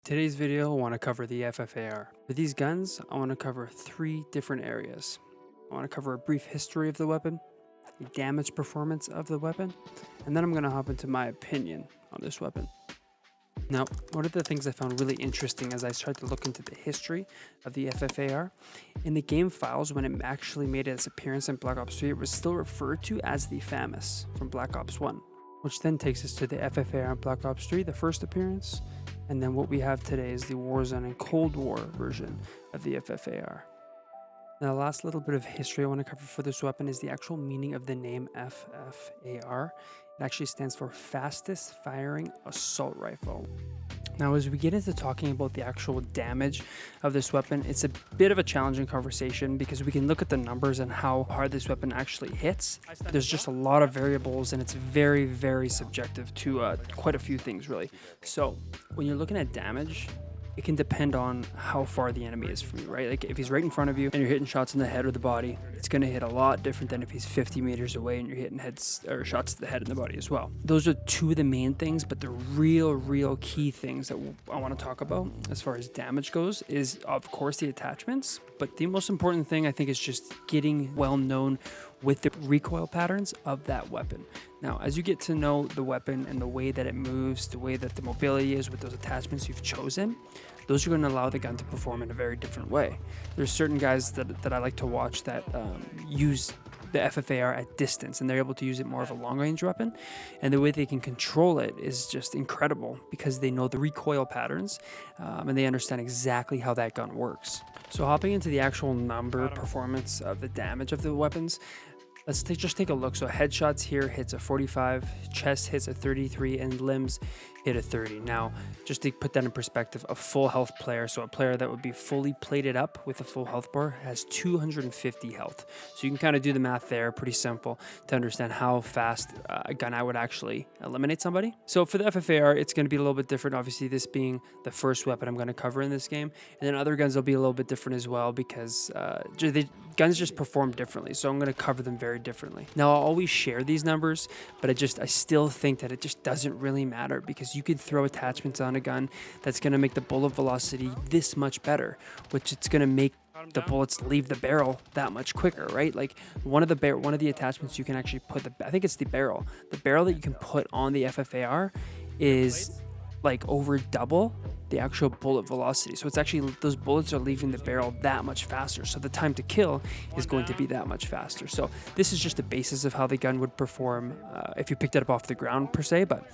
Today's video, I want to cover the FFAR. For these guns, I want to cover three different areas. I want to cover a brief history of the weapon, the damage performance of the weapon, and then I'm going to hop into my opinion on this weapon. Now, one of the things I found really interesting as I started to look into the history of the FFAR, in the game files when it actually made its appearance in Black Ops 3, it was still referred to as the FAMAS from Black Ops 1, which then takes us to the FFAR in Black Ops 3, the first appearance, and then what we have today is the Warzone and Cold War version of the FFAR. Now, the last little bit of history I want to cover for this weapon is the actual meaning of the name FFAR. It actually stands for Fastest Firing Assault Rifle. Now, as we get into talking about the actual damage of this weapon, it's a bit of a challenging conversation because we can look at the numbers and how hard this weapon actually hits. There's just a lot of variables and it's very, very subjective to quite a few things, really. So when you're looking at damage, it can depend on how far the enemy is from you, right? Like if he's right in front of you and you're hitting shots in the head or the body, it's going to hit a lot different than if he's 50 meters away and you're hitting heads or shots to the head and the body as well. Those are two of the main things, but the real key things that I want to talk about as far as damage goes is, of course, the attachments. But the most important thing, I think, is just getting well known with the recoil patterns of that weapon. Now, as you get to know the weapon and the way that it moves, the way that the mobility is with those attachments you've chosen, those are going to allow the gun to perform in a very different way. There's certain guys that I like to watch that use the FFAR at distance, and they're able to use it more of a long-range weapon, and the way they can control it is just incredible because they know the recoil patterns and they understand exactly how that gun works. So hopping into the actual number performance of the damage of the weapons, let's just take a look. So headshots here hits a 45, chest hits a 33, and limbs hit a 30. Now, just to put that in perspective, a full health player, so a player that would be fully plated up with a full health bar, has 250 health. So you can kind of do the math there, pretty simple, to understand how fast a gun would actually eliminate somebody. So for the FFAR, it's going to be a little bit different, obviously this being the first weapon I'm going to cover in this game. And then other guns will be a little bit different as well because guns just perform differently. So I'm going to cover them very differently. Now, I'll always share these numbers, but I still think that it just doesn't really matter because you could throw attachments on a gun that's going to make the bullet velocity this much better, which it's going to make the bullets leave the barrel that much quicker, right? Like one of the attachments you can actually put I think it's the barrel that you can put on the FFAR is like over double the actual bullet velocity. So it's actually, those bullets are leaving the barrel that much faster. So the time to kill is going to be that much faster. So this is just the basis of how the gun would perform if you picked it up off the ground per se, but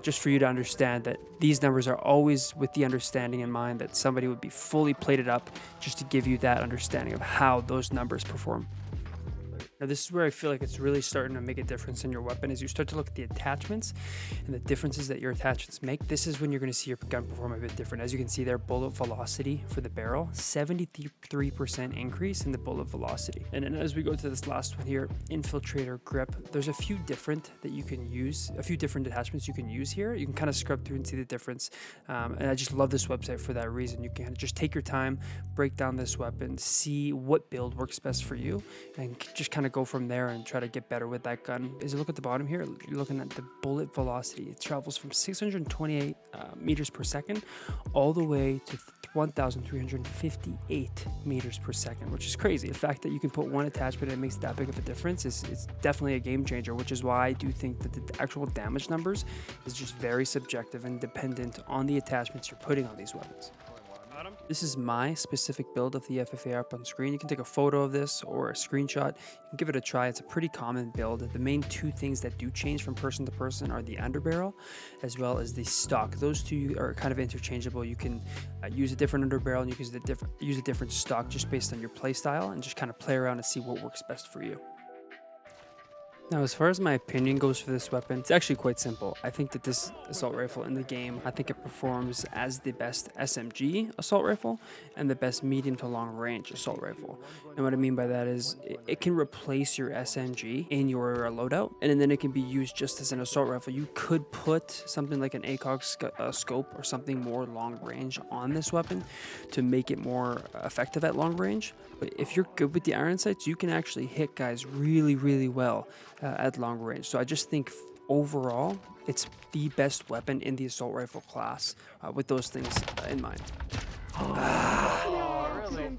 just for you to understand that these numbers are always with the understanding in mind that somebody would be fully plated up, just to give you that understanding of how those numbers perform. Now, this is where I feel like it's really starting to make a difference in your weapon. As you start to look at the attachments and the differences that your attachments make, this is when you're going to see your gun perform a bit different. As you can see there, bullet velocity for the barrel, 73% increase in the bullet velocity. And then as we go to this last one here, infiltrator grip, there's a few different attachments you can use here. You can kind of scrub through and see the difference. And I just love this website for that reason. You can just take your time, break down this weapon, see what build works best for you, and just kind of go from there and try to get better with that gun. As you look at the bottom here, you're looking at the bullet velocity. It travels from 628 meters per second all the way to 1,358 meters per second, which is crazy. The fact that you can put one attachment and it makes that big of a difference is definitely a game changer, which is why I do think that the actual damage numbers is just very subjective and dependent on the attachments you're putting on these weapons. This is my specific build of the FFAR up on screen. You can take a photo of this or a screenshot. You can give it a try. It's a pretty common build. The main two things that do change from person to person are the underbarrel as well as the stock. Those two are kind of interchangeable. You can use a different underbarrel and you can use a different stock just based on your play style and just kind of play around and see what works best for you. Now, as far as my opinion goes for this weapon, it's actually quite simple. I think that this assault rifle in the game, I think it performs as the best SMG assault rifle and the best medium to long range assault rifle. And what I mean by that is it can replace your SMG in your loadout, and then it can be used just as an assault rifle. You could put something like an ACOG scope or something more long range on this weapon to make it more effective at long range. But if you're good with the iron sights, you can actually hit guys really well at long range. So I just think overall, it's the best weapon in the assault rifle class with those things in mind. Oh, really?